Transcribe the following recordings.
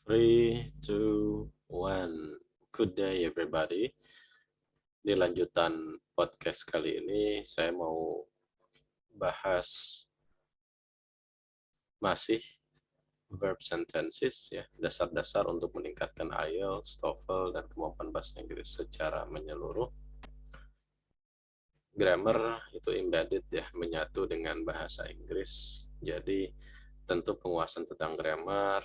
Three, two, one. Good day everybody. Di lanjutan podcast kali ini saya mau bahas masih verb sentences ya, dasar-dasar untuk meningkatkan IELTS, TOEFL dan kemampuan bahasa Inggris secara menyeluruh. Grammar itu embedded ya, menyatu dengan bahasa Inggris. Jadi tentu penguasaan tentang grammar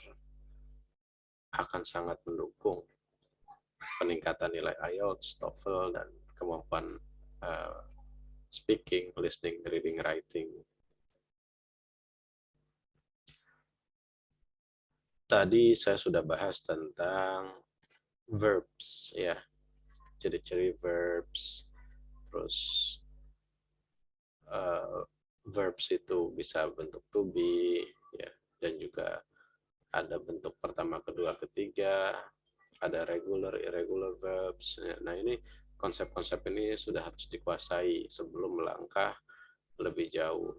akan sangat mendukung peningkatan nilai IELTS, TOEFL, dan kemampuan uh, speaking, listening, reading, writing. Tadi saya sudah bahas tentang verbs, ya, ciri-ciri verbs, terus verbs itu bisa bentuk to be, ya, dan juga ada bentuk pertama, kedua, ketiga, ada regular, irregular verbs. Nah ini konsep-konsep ini sudah harus dikuasai sebelum melangkah lebih jauh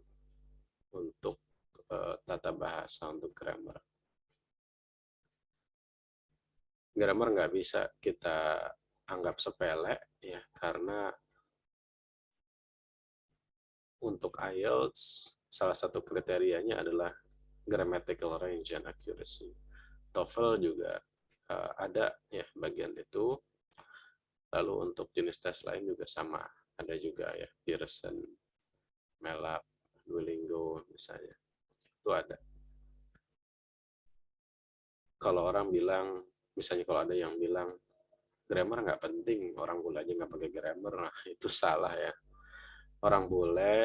untuk tata bahasa, untuk grammar. Grammar nggak bisa kita anggap sepele ya, karena untuk IELTS salah satu kriterianya adalah grammatical range and accuracy. TOEFL juga ada ya bagian itu. Lalu untuk jenis tes lain juga sama, ada juga ya, Pearson, MELAP, Duolingo misalnya, itu ada. Kalau orang bilang, misalnya kalau ada yang bilang grammar nggak penting, orang bule aja nggak pakai grammar, nah itu salah ya. Orang bule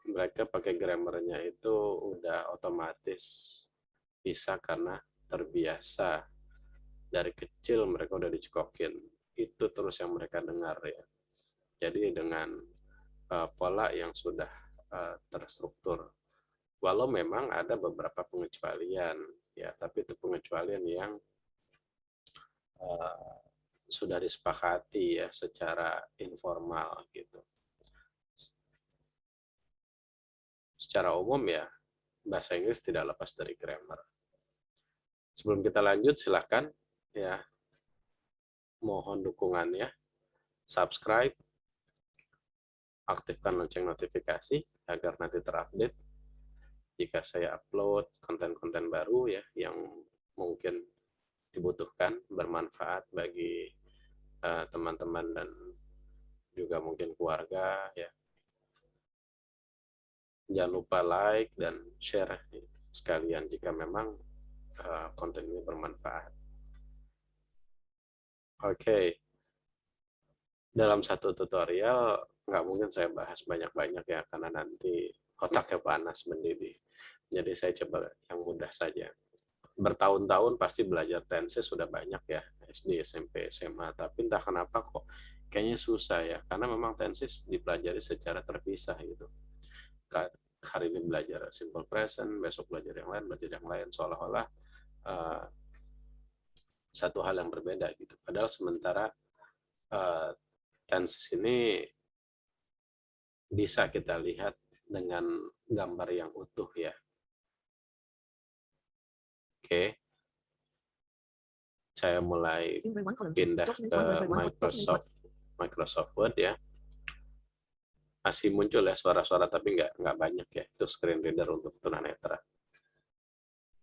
mereka pakai grammarnya itu udah otomatis bisa karena terbiasa, dari kecil mereka udah dicekokin itu terus yang mereka dengar ya. Jadi dengan pola yang sudah terstruktur, walau memang ada beberapa pengecualian ya, tapi itu pengecualian yang uh, sudah disepakati ya secara informal gitu. Secara umum ya bahasa Inggris tidak lepas dari grammar. Sebelum kita lanjut, silakan ya, mohon dukungannya, subscribe, aktifkan lonceng notifikasi agar nanti terupdate jika saya upload konten-konten baru ya yang mungkin dibutuhkan, bermanfaat bagi teman-teman dan juga mungkin keluarga ya. Jangan lupa like dan share sekalian jika memang konten ini bermanfaat. Oke, dalam satu tutorial nggak mungkin saya bahas banyak-banyak ya, karena nanti otaknya panas mendidih. Jadi saya coba yang mudah saja. Bertahun-tahun pasti belajar tenses sudah banyak ya, SD, SMP, SMA, tapi entah kenapa kok kayaknya susah ya, karena memang tenses dipelajari secara terpisah gitu. Hari ini belajar simple present, besok belajar yang lain, seolah-olah uh, satu hal yang berbeda gitu. Padahal sementara uh, tenses ini bisa kita lihat dengan gambar yang utuh ya. Oke, saya mulai pindah ke Microsoft Word ya. Masih muncul ya suara-suara, tapi nggak banyak ya. Itu screen reader untuk tunanetra.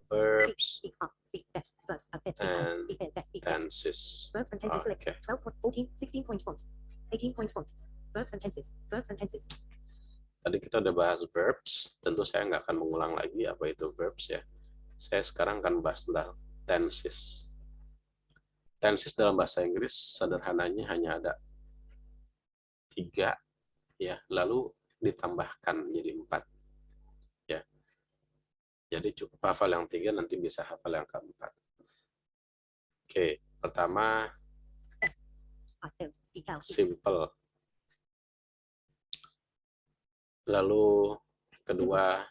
Verbs and tenses. Okay. Tadi kita udah bahas verbs, tentu saya nggak akan mengulang lagi apa itu verbs ya. Saya sekarang akan bahas tentang tenses. Tenses dalam bahasa Inggris sederhananya hanya ada 3 ya, lalu ditambahkan jadi 4 ya. Jadi cukup hafal yang 3, nanti bisa hafal yang keempat. Oke, pertama simple. Lalu kedua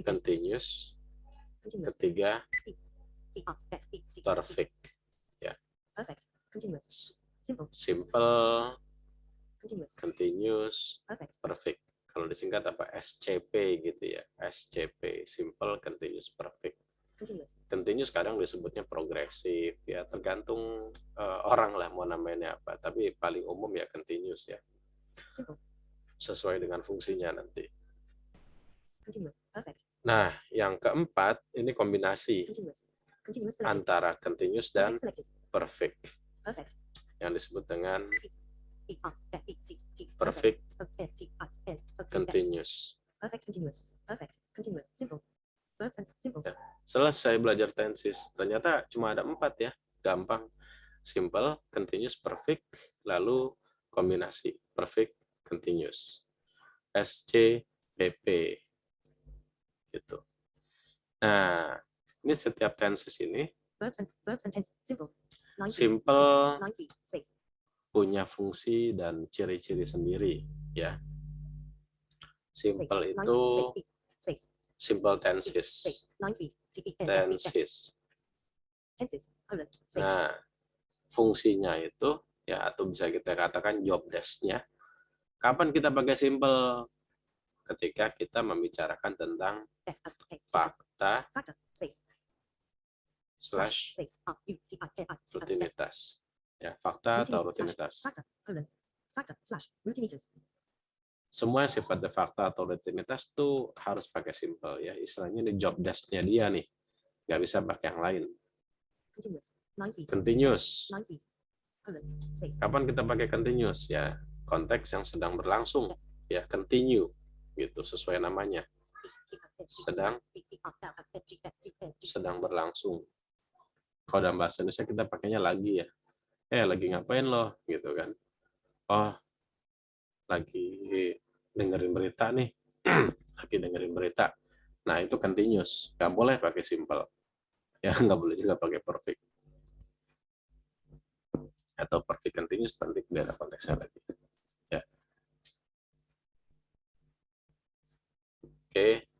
continuous. Ketiga perfect ya. Simple, continuous, perfect. Kalau disingkat apa? SCP gitu ya. SCP, simple, continuous, perfect. Continuous kadang disebutnya progresif ya, tergantung orang lah mau namanya apa, tapi paling umum ya continuous ya, sesuai dengan fungsinya nanti. Nah, yang keempat ini kombinasi antara continuous dan perfect yang disebut dengan perfect continuous. Ya, selesai belajar tenses. Ternyata cuma ada 4 ya, gampang, simple, continuous, perfect, lalu kombinasi perfect, continuous, SCPP gitu. Nah, ini setiap tenses ini simple punya fungsi dan ciri-ciri sendiri ya. Simple itu simple tenses. Nah, fungsinya itu ya, atau bisa kita katakan job desk-nya. Kapan kita pakai simple? Ketika kita membicarakan tentang fakta slash rutinitas. Ya, fakta atau rutinitas. Semua yang sifatnya fakta atau rutinitas tuh harus pakai simple ya. Istilahnya di job desk-nya dia nih. Nggak bisa pakai yang lain. Continuous. Kapan kita pakai continuous? Ya, konteks yang sedang berlangsung. Ya, continue. Gitu, sesuai namanya. Sedang berlangsung. Kalau dalam bahasa Indonesia kita pakainya lagi ya. Lagi ngapain lo? Gitu kan. Oh, lagi dengerin berita nih. Lagi dengerin berita. Nah, itu continuous. Nggak boleh pakai simple. Ya, nggak boleh juga pakai perfect. Atau perfect continuous, nanti beda konteksnya lagi. Ya. Oke.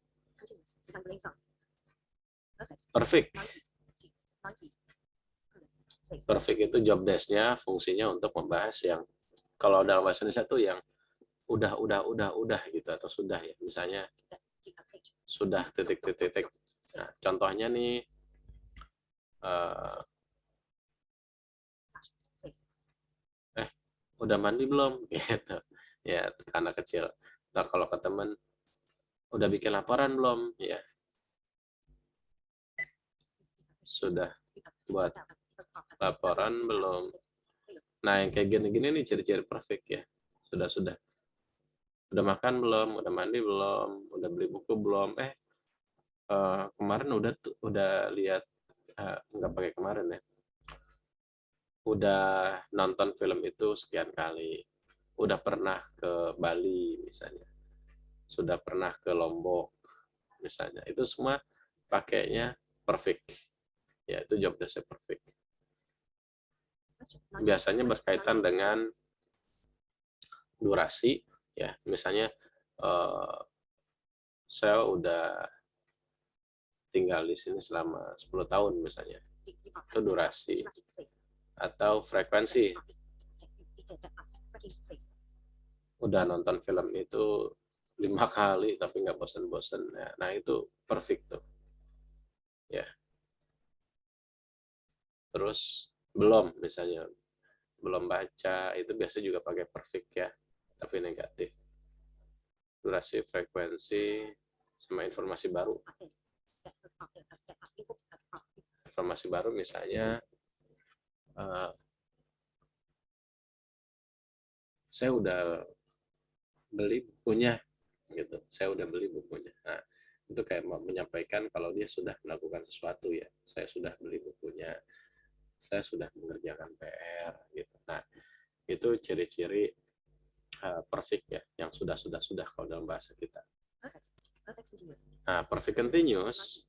Perfect. Perfect itu job desk-nya, fungsinya untuk membahas yang, kalau dalam bahasa Indonesia tuh yang udah gitu, atau sudah ya. Misalnya, sudah titik. Nah, contohnya nih, udah mandi belum? Gitu. Ya, anak kecil. Nah, kalau ke teman, udah bikin laporan belum? Ya. Sudah buat laporan belum? Nah, yang kayak gini-gini nih ciri-ciri perfect ya. Sudah. Udah makan belum? Udah mandi belum? Udah beli buku belum? Kemarin udah lihat, nggak pakai kemarin ya. Udah nonton film itu sekian kali. Udah pernah ke Bali misalnya. Sudah pernah ke Lombok misalnya. Itu semua pakainya perfect. Ya, itu job desk perfect. Biasanya berkaitan dengan durasi ya. Misalnya saya udah tinggal di sini selama 10 tahun misalnya. Itu durasi. Atau frekuensi. Udah nonton film itu 5 kali tapi nggak bosen-bosen. Nah, itu perfect tuh. Ya. Terus belum misalnya, belum baca, itu biasa juga pakai perfect ya, tapi negatif. Durasi, frekuensi, sama informasi baru. Informasi baru misalnya, saya udah beli bukunya, gitu. Saya udah beli bukunya. Nah, itu kayak menyampaikan kalau dia sudah melakukan sesuatu ya. Saya sudah beli bukunya, saya sudah mengerjakan PR, gitu. Nah, itu ciri-ciri perfect ya, yang sudah kalau dalam bahasa kita. Nah, perfect continuous.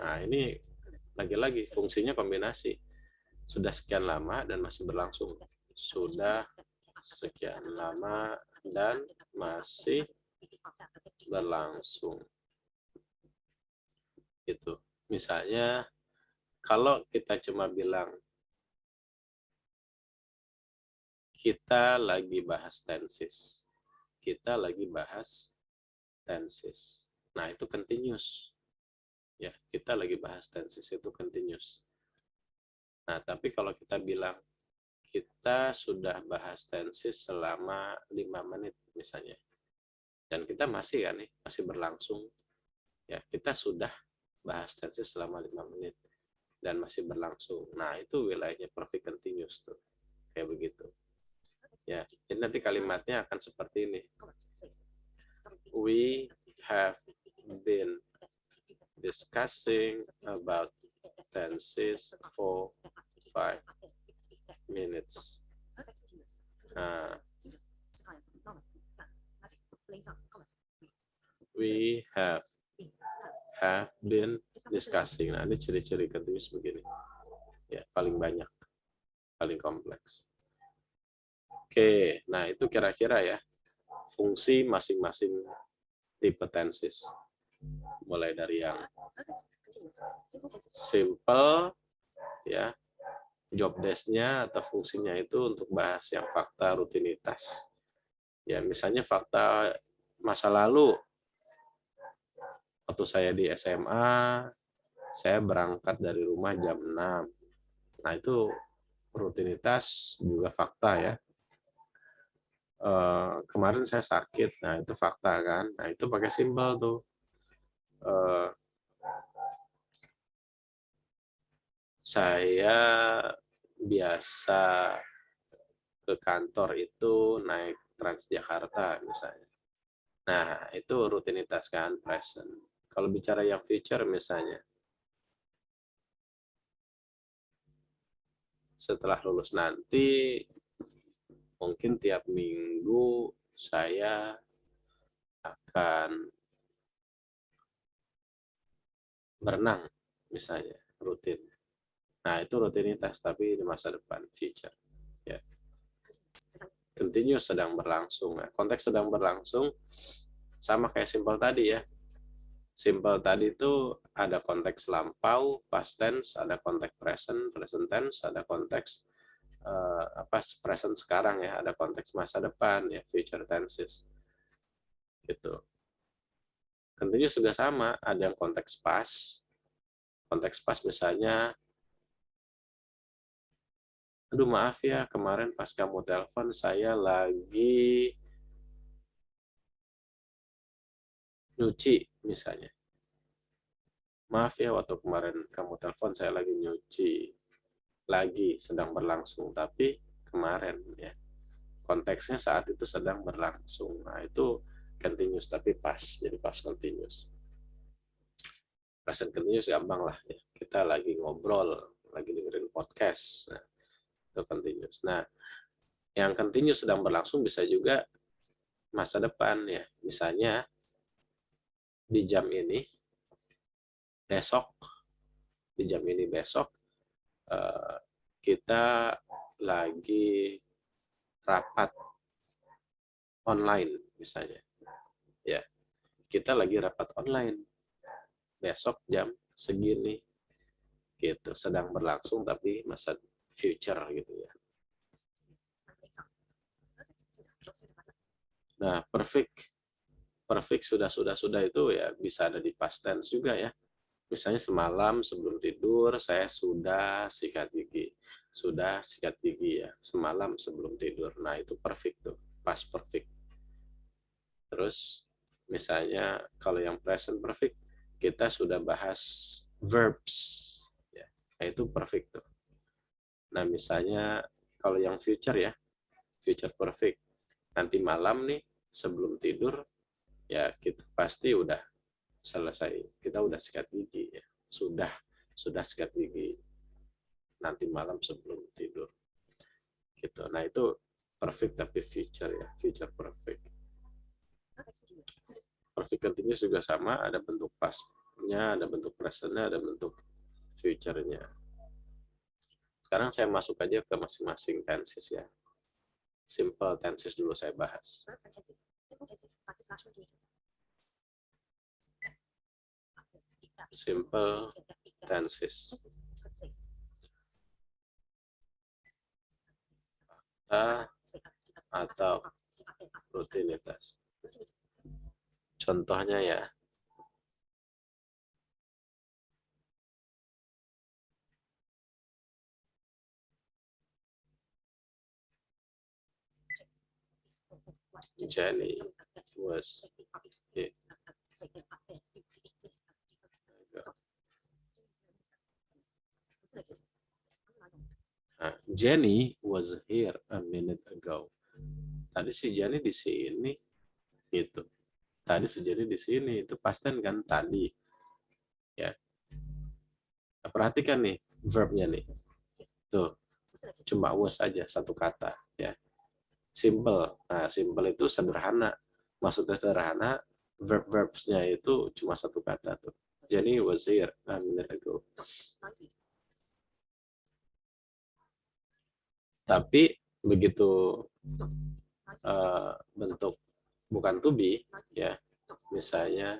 Nah, ini lagi-lagi fungsinya kombinasi. Sudah sekian lama dan masih berlangsung. Sudah sekian lama dan masih berlangsung. Gitu. Misalnya, kalau kita cuma bilang kita lagi bahas tenses. Kita lagi bahas tenses. Nah, itu continuous. Ya, kita lagi bahas tenses itu continuous. Nah, tapi kalau kita bilang kita sudah bahas tenses selama 5 menit misalnya, dan kita masih kan nih, masih berlangsung, ya kita sudah bahas tenses selama 5 menit dan masih berlangsung. Nah, itu wilayahnya perfect continuous tuh. Kayak begitu. Ya, jadi nanti kalimatnya akan seperti ini. We have been discussing about tenses for 5 minutes. Nah, we have been discussing. Nah, ini ciri-ciri continuous begini. Ya, paling banyak, paling kompleks. Oke, nah itu kira-kira ya fungsi masing-masing tipe tenses. Mulai dari yang simple, ya, job desk-nya atau fungsinya itu untuk bahas yang fakta rutinitas. Ya, misalnya fakta masa lalu, waktu saya di SMA, saya berangkat dari rumah jam 6. Nah, itu rutinitas juga fakta ya. Kemarin saya sakit, nah itu fakta kan. Nah, itu pakai simbol tuh. Saya biasa ke kantor itu naik Transjakarta misalnya. Nah, itu rutinitas kan, present. Kalau bicara yang future misalnya, setelah lulus nanti, mungkin tiap minggu saya akan berenang misalnya, rutin. Nah, itu rutinitas, tapi di masa depan, future. Ya. Continuous sedang berlangsung. Nah, konteks sedang berlangsung, sama kayak simple tadi ya. Simple tadi itu ada konteks lampau, past tense, ada konteks present tense, ada konteks present sekarang ya, ada konteks masa depan ya, future tenses. Gitu. Continuous juga sama, ada yang konteks past. Konteks past misalnya, aduh maaf ya, kemarin pas kamu telepon saya lagi nyuci misalnya. Maaf ya, waktu kemarin kamu telepon saya lagi nyuci. Lagi sedang berlangsung, tapi kemarin ya. Konteksnya saat itu sedang berlangsung. Nah, itu continuous tapi past, jadi past continuous. Present continuous gampang lah ya. Kita lagi ngobrol, lagi dengerin podcast. Nah, itu continuous. Nah, yang continuous sedang berlangsung bisa juga masa depan ya. Misalnya di jam ini besok, di jam ini besok kita lagi rapat online misalnya. Ya, kita lagi rapat online besok jam segini gitu, sedang berlangsung tapi masa future gitu ya. Nah, perfect sudah itu ya bisa ada di past tense juga ya. Misalnya semalam sebelum tidur saya sudah sikat gigi. Sudah sikat gigi ya, semalam sebelum tidur. Nah, itu perfect tuh, past perfect. Terus misalnya kalau yang present perfect kita sudah bahas verbs ya. Nah, itu perfect tuh. Nah, misalnya kalau yang future ya, future perfect. Nanti malam nih sebelum tidur ya kita pasti udah selesai. Kita udah sikat gigi ya. Sudah sikat gigi nanti malam sebelum tidur. Gitu. Nah, itu perfect tapi future ya, future perfect. Perfect continuous juga sama, ada bentuk past-nya, ada bentuk present-nya, ada bentuk future-nya. Sekarang saya masuk aja ke masing-masing tenses ya. Simple tenses dulu saya bahas. Simple tenses. Atau rutinitas. Contohnya ya, Jenny was here. Jenny was here a minute ago. Tadi si Jenny di sini gitu. Tadi si Jenny di sini itu past tense kan tadi. Ya. Nah, perhatikan nih verbnya nih. Tuh. Cuma was aja satu kata ya. Simple. Nah, simple itu sederhana. Maksudnya sederhana, verbsnya itu cuma satu kata tuh. Jenny was here a minute ago. Tapi begitu bentuk bukan to be ya, misalnya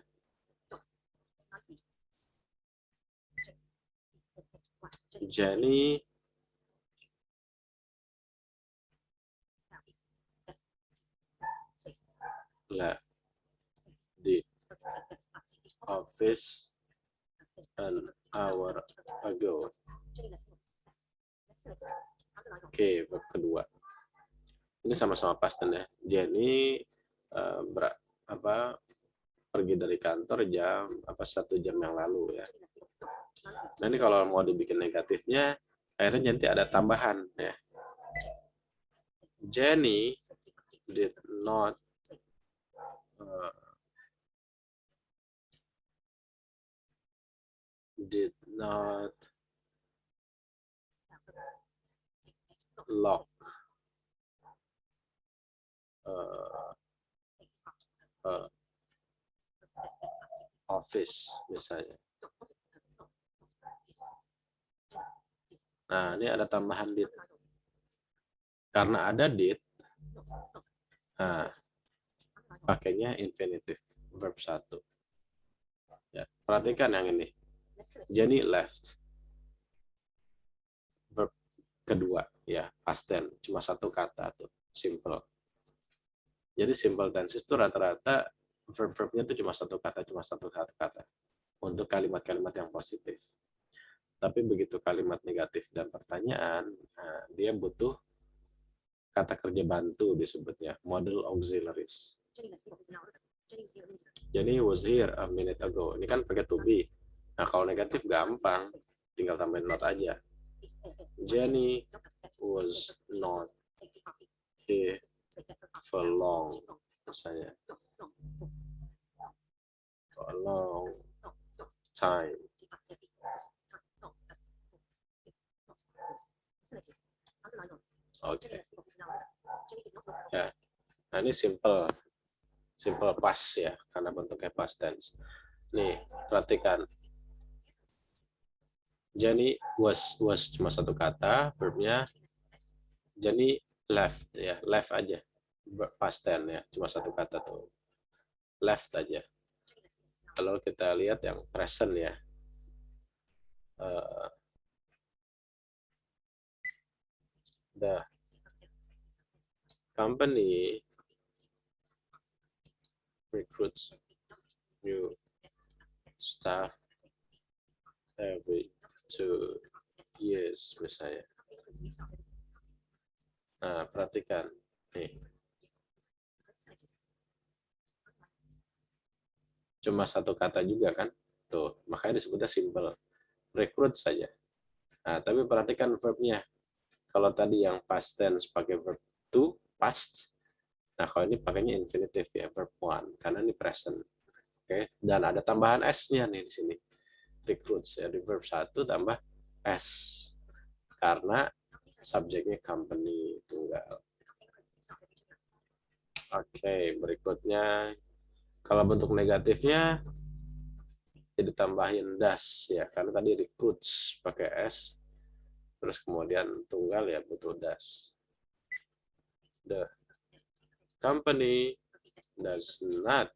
Jenny left the office an hour ago. Oke, verb kedua. Ini sama-sama past tense ya. Jenny pergi dari kantor jam 1 jam yang lalu ya. Nah ini kalau mau dibikin negatifnya, akhirnya nanti ada tambahan ya. Jenny did not lock office misalnya. Nah, ini ada tambahan did. Karena ada did, nah, pakainya infinitive verb 1. Ya, perhatikan yang ini. Jenny left. Verb kedua, ya, past tense, cuma satu kata tuh, simple. Jadi simple tenses itu rata-rata verb-verbnya itu cuma satu kata untuk kalimat-kalimat yang positif. Tapi begitu kalimat negatif dan pertanyaan, nah, dia butuh kata kerja bantu disebutnya, model auxiliaries. Jenny was here a minute ago. Ini kan pakai to be. Nah, kalau negatif gampang, tinggal tambahin not aja. Jenny was not here for long, misalnya. For a long time. Oke. Ya. Nah, ini simple past ya, karena bentuknya past tense. Nih, perhatikan. Jenny was cuma satu kata, verbnya. Jenny left ya, left aja. Past tense ya, cuma satu kata tuh. Left aja. Kalau kita lihat yang present ya. The company recruits new staff every 2 years misalnya. Nah, perhatikan nih. Cuma satu kata juga kan? Tuh, makanya disebutnya simple. Recruit saja. Nah, tapi perhatikan verbnya. Kalau tadi yang past tense pakai verb to, past. Nah, kalau ini pakainya infinitive ya, verb one. Karena ini present. Oke, dan ada tambahan S-nya nih di sini. Recruits ya, di verb 1 tambah S. Karena subjeknya company tunggal. Oke, berikutnya kalau bentuk negatifnya jadi tambahin das ya, karena tadi recruits pakai S, terus kemudian tunggal ya butuh das. The company does not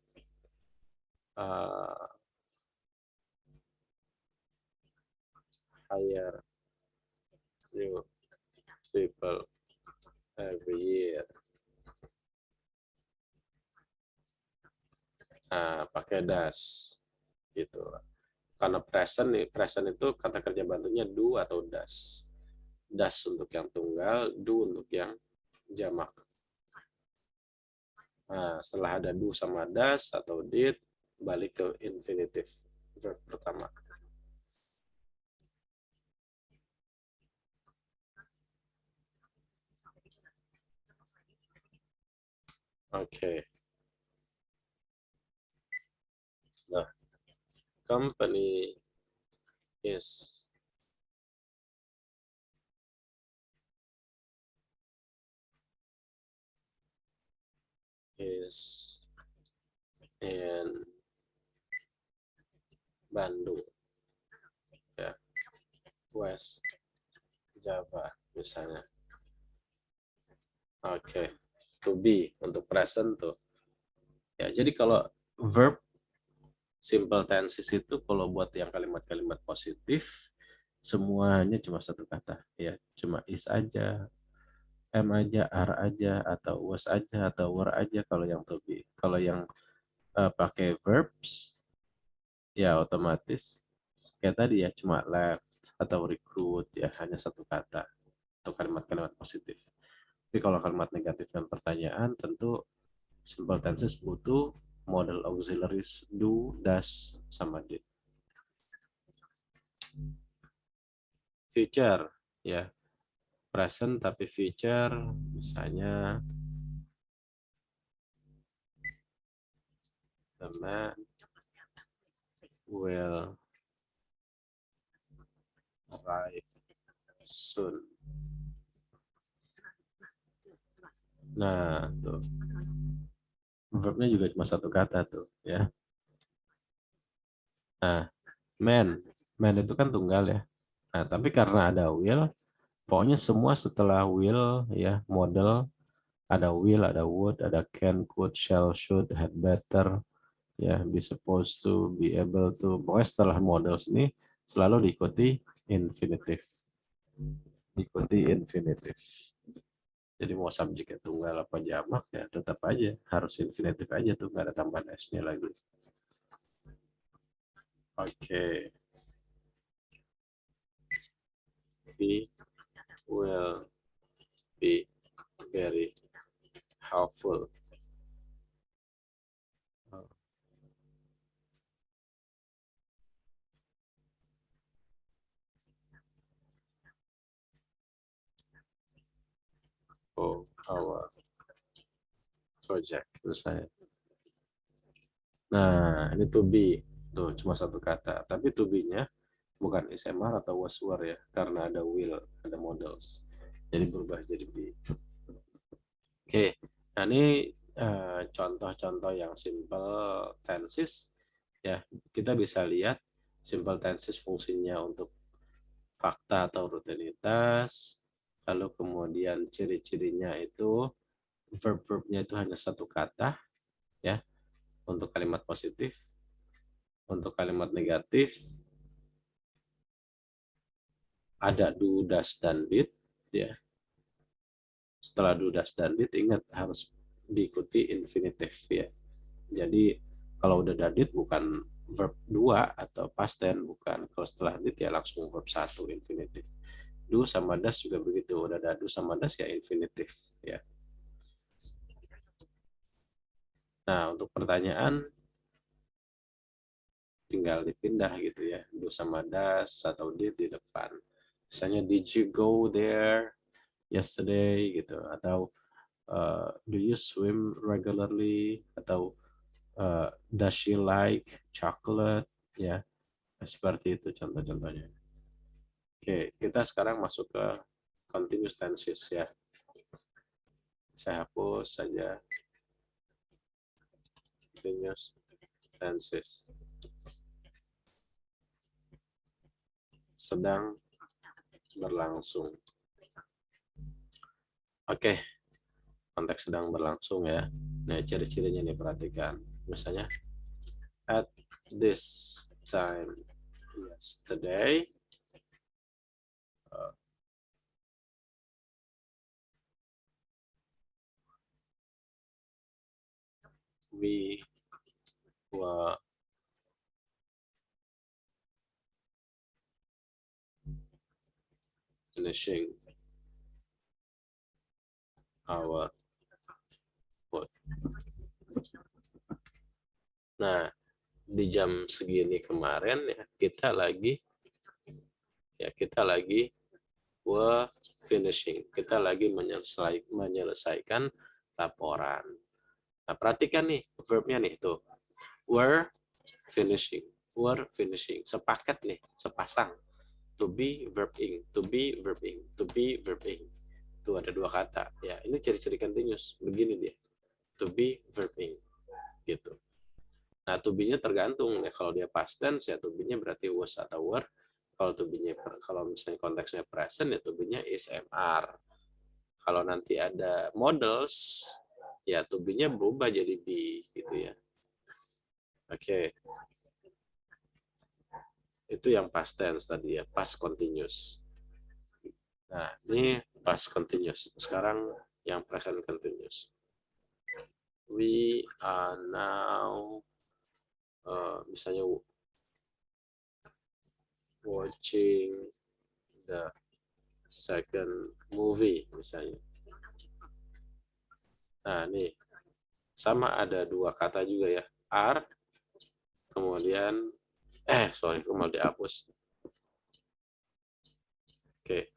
hire new people every year. Nah, pakai das gitu. Karena present itu kata kerja bantunya do atau does. Does untuk yang tunggal, do untuk yang jamak. Nah, setelah ada do sama does atau did, balik ke infinitive verb pertama. Oke. Nah, company is in Bandung, ya, West Java misalnya. Oke, to be untuk present tuh. Ya, jadi kalau verb simple tenses itu kalau buat yang kalimat-kalimat positif semuanya cuma satu kata, ya, cuma is aja, am aja, are aja, atau was aja, atau were aja kalau yang to be. Kalau yang pakai verbs, ya otomatis kayak tadi ya cuma left atau recruit, ya hanya satu kata untuk kalimat-kalimat positif. Tapi kalau kalimat negatif dan pertanyaan tentu simple tenses butuh model auxiliaries do, does, sama did. Future, ya, present tapi future misalnya the man will arrive soon. Nah, tuh verbnya juga cuma satu kata tuh, ya. Nah, man itu kan tunggal ya. Nah, tapi karena ada will, pokoknya semua setelah will, ya, model ada will, ada would, ada can, could, shall, should, had better, ya, be supposed to, be able to. Pokoknya setelah model ini selalu diikuti infinitive. Diikuti infinitive. Jadi mau subjeknya tunggal apa jamak ya tetap aja harus infinitive aja tuh, nggak ada tambahan s-nya lagi. Oke. We will be very helpful. For our project misalnya. Nah, ini to be. Tuh, cuma satu kata. Tapi to be-nya bukan is, am, are, atau was, were ya. Karena ada will, ada models. Jadi berubah jadi be. Oke. Nah, ini contoh-contoh yang simple tenses. Ya, kita bisa lihat simple tenses fungsinya untuk fakta atau rutinitas. Lalu kemudian ciri-cirinya itu verb-verbnya itu hanya satu kata, ya, untuk kalimat positif. Untuk kalimat negatif ada do, does, dan did, ya. Setelah do, does, dan did ingat harus diikuti infinitive, ya. Jadi kalau udah ada did bukan verb 2 atau past tense, bukan. Kalau setelah did ya langsung verb 1 infinitive. Do sama does juga begitu, udah ada do sama does ya infinitive, ya. Nah, untuk pertanyaan tinggal dipindah gitu ya, do sama does atau did di depan. Misalnya did you go there yesterday gitu, atau do you swim regularly, atau does she like chocolate, ya. Nah, seperti itu contoh-contohnya. Oke, kita sekarang masuk ke continuous tenses ya. Saya hapus saja continuous tenses. Sedang berlangsung. Oke, konteks sedang berlangsung ya. Nah, ciri-cirinya nih perhatikan. Misalnya, at this time yesterday, we were finishing our food. Nah, di jam segini kemarin ya kita lagi were finishing. Kita lagi menyelesaikan laporan. Nah, perhatikan nih verbnya nih tuh. Were finishing. Were finishing. Sepaket nih, sepasang. To be verb ing, to be verb ing, to be verb ing. Tuh ada dua kata. Ya, ini ciri-ciri continuous. Begini dia. To be verb ing. Gitu. Nah, to be-nya tergantung ya. Kalau dia past tense ya to be-nya berarti was atau were. Kalau to be-nya kalau misalnya konteksnya present ya to be-nya is MR. Kalau nanti ada models ya to be-nya berubah jadi be gitu ya. Oke. Itu yang past tense tadi ya, past continuous. Nah, ini past continuous. Sekarang yang present continuous. We are now misalnya watching the second movie misalnya. Nah, nih sama ada dua kata juga ya. Are kemudian sorry, aku mau dihapus. Oke.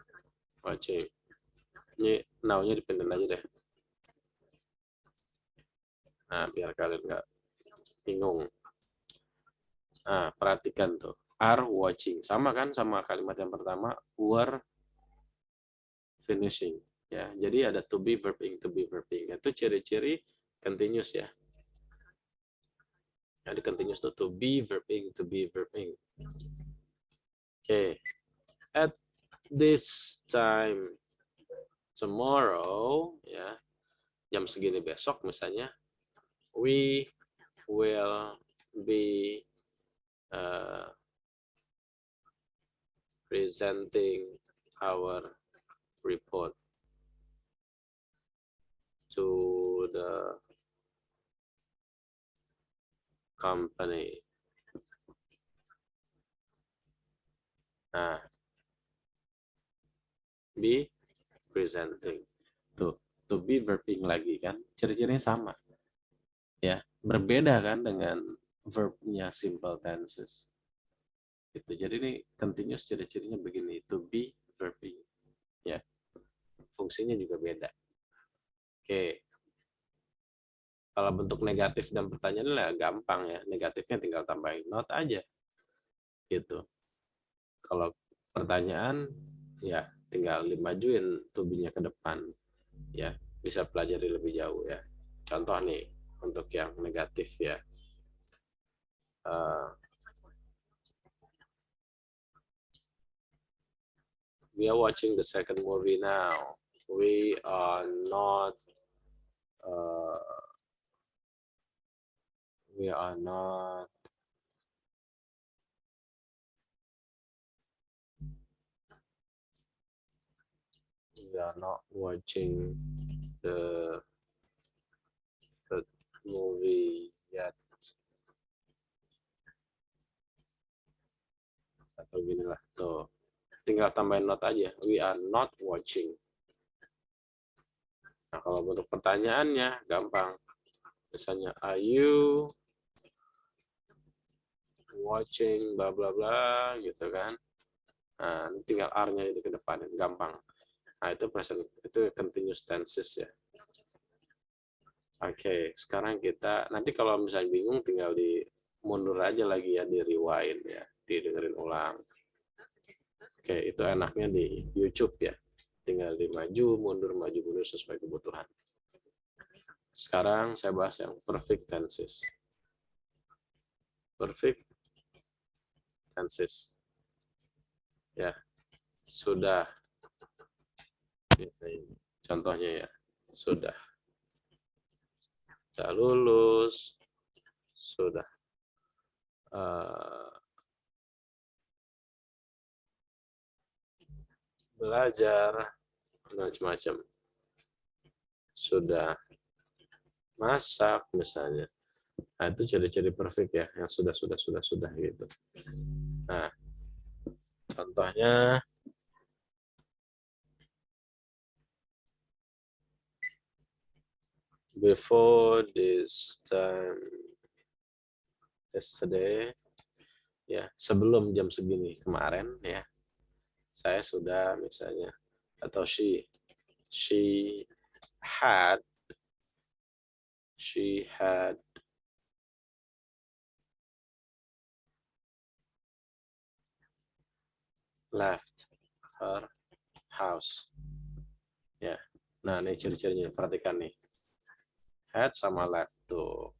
Watching. Ini now-nya dipindahin aja deh. Nah, biar kalian nggak bingung. Nah, perhatikan tuh. Are watching. Sama kan sama kalimat yang pertama. Were finishing. Ya, jadi ada to be verb ing, to be verb ing. Itu ciri-ciri continuous ya. Jadi continuous tuh to be verb ing, to be verb ing. Oke. At this time tomorrow, ya, jam segini besok misalnya, we will be presenting our report to the company. Nah, be presenting. Tuh, to be verbing lagi kan, ciri-cirinya sama. Ya, berbeda kan dengan verbnya simple tenses. Gitu. Jadi ini continuous ciri-cirinya begini, to be verbing. Ya, fungsinya juga beda. Oke. Kalau bentuk negatif dan pertanyaan lah gampang ya. Negatifnya tinggal tambahin not aja. Gitu. Kalau pertanyaan ya tinggal dimajuin to be-nya ke depan. Ya, bisa pelajari lebih jauh ya. Contoh nih untuk yang negatif ya. We are watching the second movie now. We are not we are not watching the movie yet. Atau gini lah tuh, tinggal tambahin not aja, we are not watching. Nah, kalau bentuk pertanyaannya gampang, misalnya are you watching bla bla bla gitu kan. Nah, tinggal are-nya itu ke depan, gampang. Nah, itu present, itu continuous tenses ya. Oke, sekarang kita nanti kalau misalnya bingung tinggal di mundur aja lagi ya, di rewind ya, didengerin ulang. Oke, itu enaknya di YouTube ya. Tinggal di maju mundur sesuai kebutuhan. Sekarang saya bahas yang perfect tenses. Perfect tenses. Ya, sudah. Contohnya ya, sudah lulus, sudah belajar, macam-macam. Sudah masak misalnya. Nah, itu ciri-ciri perfect ya, yang sudah gitu. Nah, contohnya before this time yesterday, ya sebelum jam segini kemarin ya, saya sudah misalnya, atau she had left her house. Ya, nah ini ciri-cirinya, perhatikan nih, had sama left tuh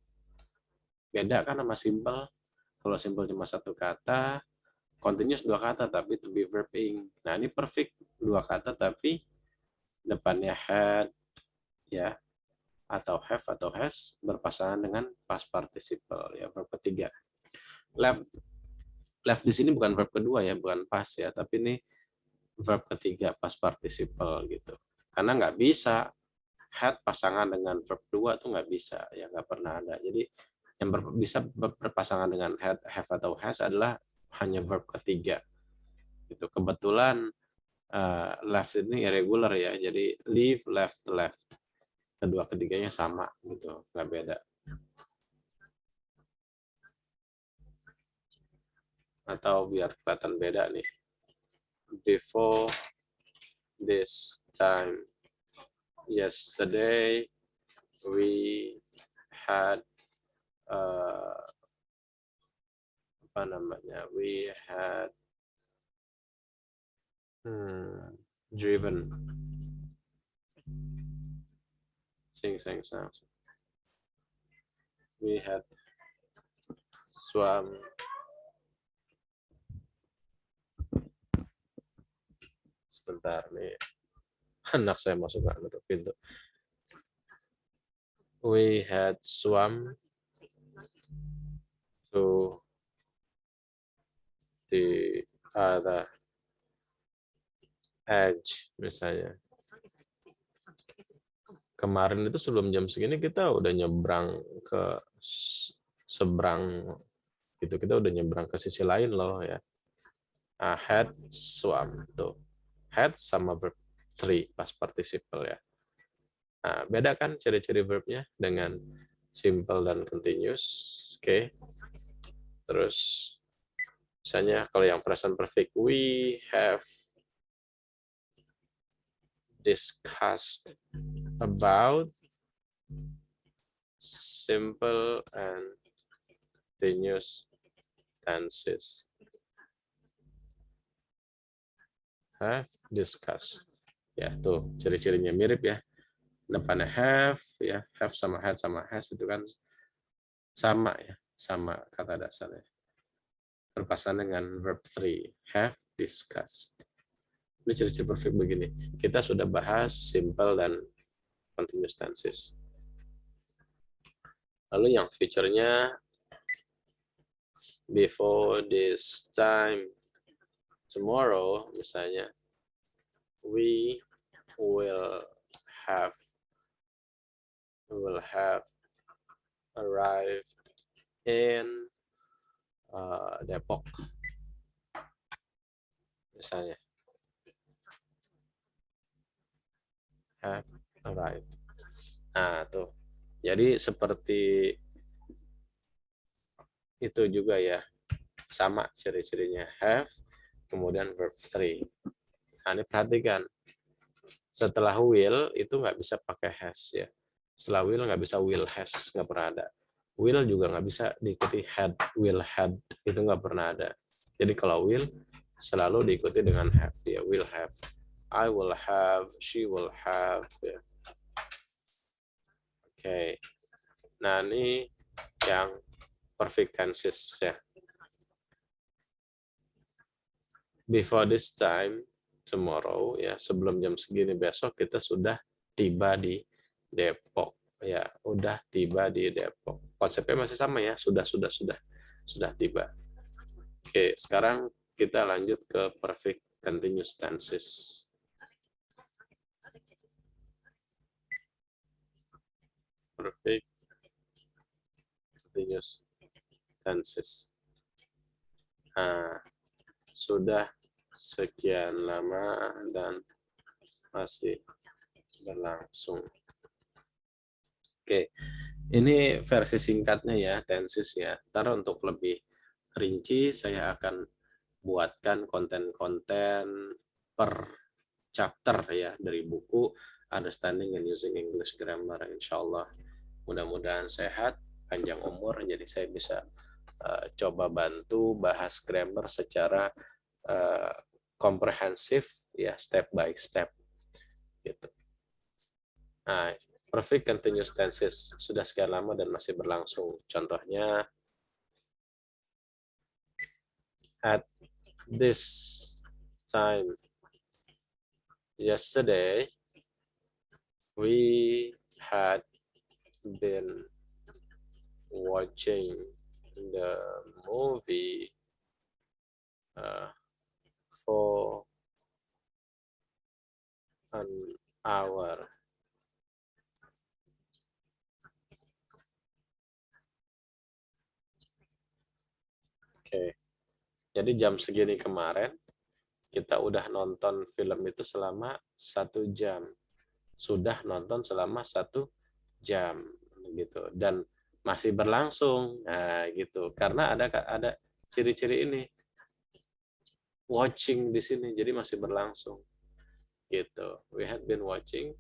beda kan sama simple. Kalau simple cuma satu kata, continuous dua kata tapi to be verb ing. Nah ini perfect dua kata tapi depannya had ya, atau have atau has berpasangan dengan past participle ya, verb ketiga. Left di sini bukan verb kedua ya, bukan past ya, tapi ini verb ketiga past participle gitu. Karena nggak bisa had pasangan dengan verb dua tuh nggak bisa ya, nggak pernah ada. Jadi yang bisa berpasangan dengan had, have atau has adalah hanya verb ketiga gitu. Kebetulan left ini irregular ya, jadi leave, left, kedua ketiganya sama gitu, nggak beda. Atau biar kelihatan beda nih, before this time yesterday we had we had driven we had swam sebentar nih, anak saya masuk nggak nutup pintu. We had swam to the other edge misalnya. Kemarin itu sebelum jam segini kita udah nyebrang ke seberang gitu, kita udah nyebrang ke sisi lain loh ya. Had swam tuh, had sama verb 3 past participle ya. Nah, beda kan ciri-ciri verbnya dengan simple dan continuous. Oke. Terus misalnya kalau yang present perfect, we have discussed about simple and continuous tenses. Have discussed. Ya, tuh ciri-cirinya mirip ya. Depannya have ya, have sama had sama has itu kan sama ya, sama kata dasarnya. Berpasangan dengan verb 3, have discussed. Ini ciri-ciri perfect begini. Kita sudah bahas simple dan continuous tenses. Lalu yang future-nya before this time tomorrow misalnya, we will have arrived in Depok misalnya, have arrived. Nah tuh, jadi seperti itu juga ya, sama ciri-cirinya, have kemudian verb 3. Nah ini perhatikan, setelah will itu nggak bisa pakai has ya. Setelah will nggak bisa will has, nggak pernah ada. Will juga nggak bisa diikuti had, will had, itu nggak pernah ada. Jadi kalau will selalu diikuti dengan have ya, will have, I will have, she will have ya. Oke. Nah ini yang perfect tenses ya. Before this time tomorrow ya, sebelum jam segini besok kita sudah tiba di Depok ya, udah tiba di Depok. Konsepnya masih sama ya, sudah tiba. Oke, sekarang kita lanjut ke perfect continuous tenses. Perfect continuous tenses. Nah, sudah sekian lama dan masih berlangsung. Oke, ini versi singkatnya ya, tenses ya. Ntar untuk lebih rinci, saya akan buatkan konten-konten per chapter ya dari buku Understanding and Using English Grammar. Insya Allah mudah-mudahan sehat, panjang umur, jadi saya bisa coba bantu bahas grammar secara uh, komprehensif ya, step by step gitu. Nah, perfect continuous tenses sudah sekian lama dan masih berlangsung. Contohnya, at this time yesterday we had been watching the movie uh, for an hour. Oke, jadi jam segini kemarin kita udah nonton film itu selama 1 jam. Sudah nonton selama 1 jam gitu, dan masih berlangsung. Nah, gitu. Karena ada ciri-ciri ini, watching di sini, jadi masih berlangsung. Gitu. We had been watching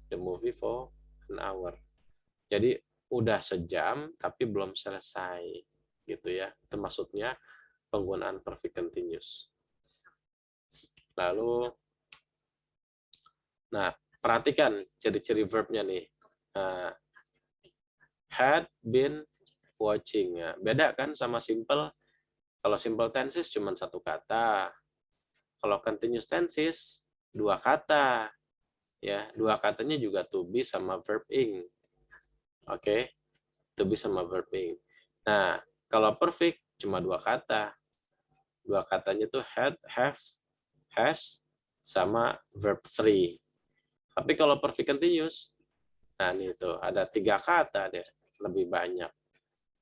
the movie for an hour. Jadi udah sejam tapi belum selesai gitu ya. Itu maksudnya penggunaan perfect continuous. Lalu nah, perhatikan ciri-ciri verbnya nih. Had been watching ya. Beda kan sama simple. Kalau simple tenses cuma 1 kata. Kalau continuous tenses 2 kata. Ya, 2 katanya juga to be sama verb ing. Oke, to be sama verb ing. Nah, kalau perfect cuma 2 kata. 2 katanya tuh had, have, has, sama verb 3. Tapi kalau perfect continuous, nah ini tuh ada 3 kata deh, lebih banyak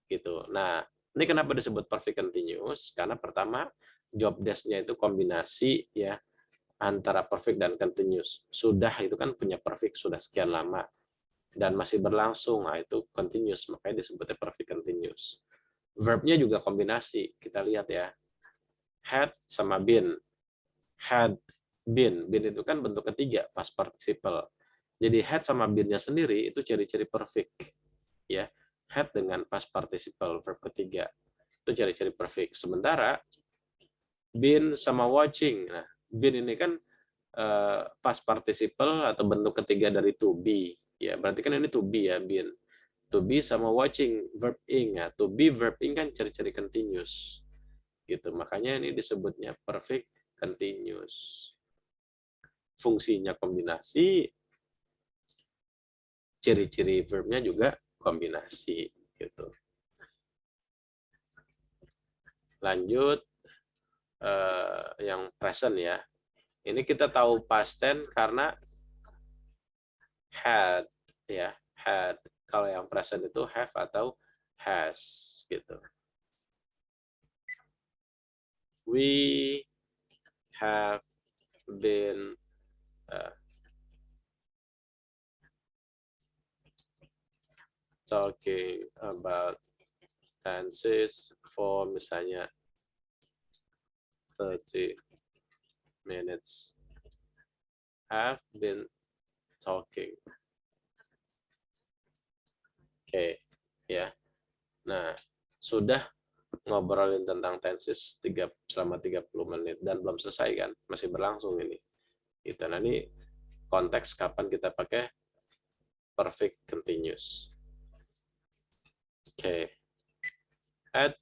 gitu. Nah, ini kenapa disebut perfect continuous? Karena pertama, job desk-nya itu kombinasi ya antara perfect dan continuous. Sudah itu kan punya perfect sudah sekian lama dan masih berlangsung, nah itu continuous, makanya disebutnya perfect continuous. Verb-nya juga kombinasi, kita lihat ya. Had sama been. Had been. Been itu kan bentuk ketiga, past participle. Jadi had sama been-nya sendiri itu ciri-ciri perfect. Ya, had dengan past participle verb ketiga. Itu ciri-ciri perfect. Sementara been sama watching. Nah, been ini kan past participle atau bentuk ketiga dari to be. Ya, berarti kan ini to be ya, been. To be sama watching verb ing. Nah, to be verb ing kan ciri-ciri continuous. Gitu. Makanya ini disebutnya perfect continuous. Fungsinya kombinasi, ciri-ciri verbnya juga kombinasi gitu. Lanjut yang present ya. Ini kita tahu past tense karena had ya, had. Kalau yang present itu have atau has gitu. We have been talking about tenses for misalnya 30 minutes. Have been talking. Oke, ya. Nah, sudah ngobrolin tentang tenses selama 30 menit dan belum selesai kan? Masih berlangsung ini. Gitu. Nah, ini konteks kapan kita pakai perfect continuous. Oke. At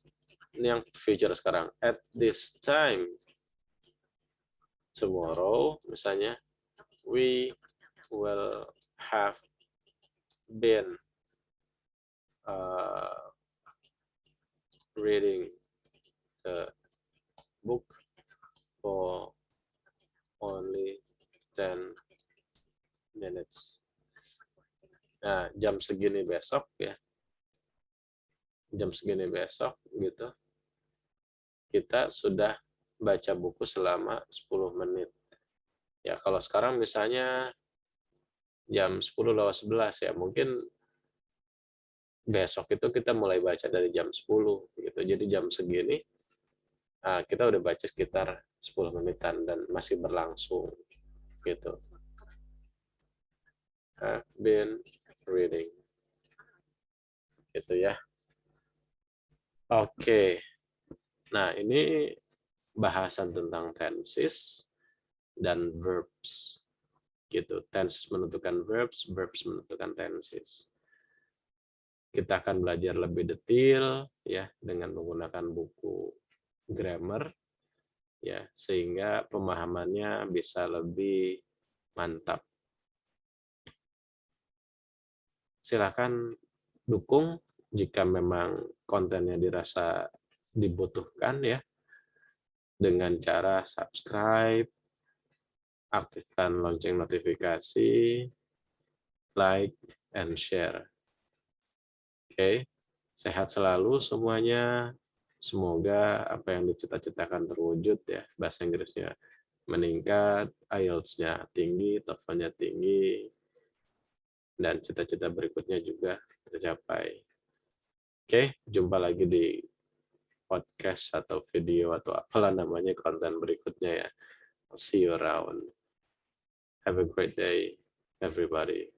ini yang future sekarang. At this time tomorrow misalnya we will have been reading the book for only 10 minutes. Nah, jam segini besok ya. Jam segini besok gitu. Kita sudah baca buku selama 10 menit. Ya, kalau sekarang misalnya jam 10:11 ya, mungkin besok itu kita mulai baca dari jam 10 gitu. Jadi jam segini kita udah baca sekitar 10 menitan dan masih berlangsung gitu. Have been reading gitu ya. Oke. Nah, ini bahasan tentang tenses dan verbs gitu. Tense menentukan verbs, verbs menentukan tenses. Kita akan belajar lebih detail ya dengan menggunakan buku grammar ya sehingga pemahamannya bisa lebih mantap. Silakan dukung jika memang kontennya dirasa dibutuhkan ya dengan cara subscribe, aktifkan lonceng notifikasi, like, and share. Oke, sehat selalu semuanya. Semoga apa yang dicita-citakan terwujud ya. Bahasa Inggrisnya meningkat, IELTS-nya tinggi, TOEFL-nya tinggi, dan cita-cita berikutnya juga tercapai. Oke, jumpa lagi di podcast atau video atau apalah namanya konten berikutnya ya. I'll see you around. Have a great day, everybody.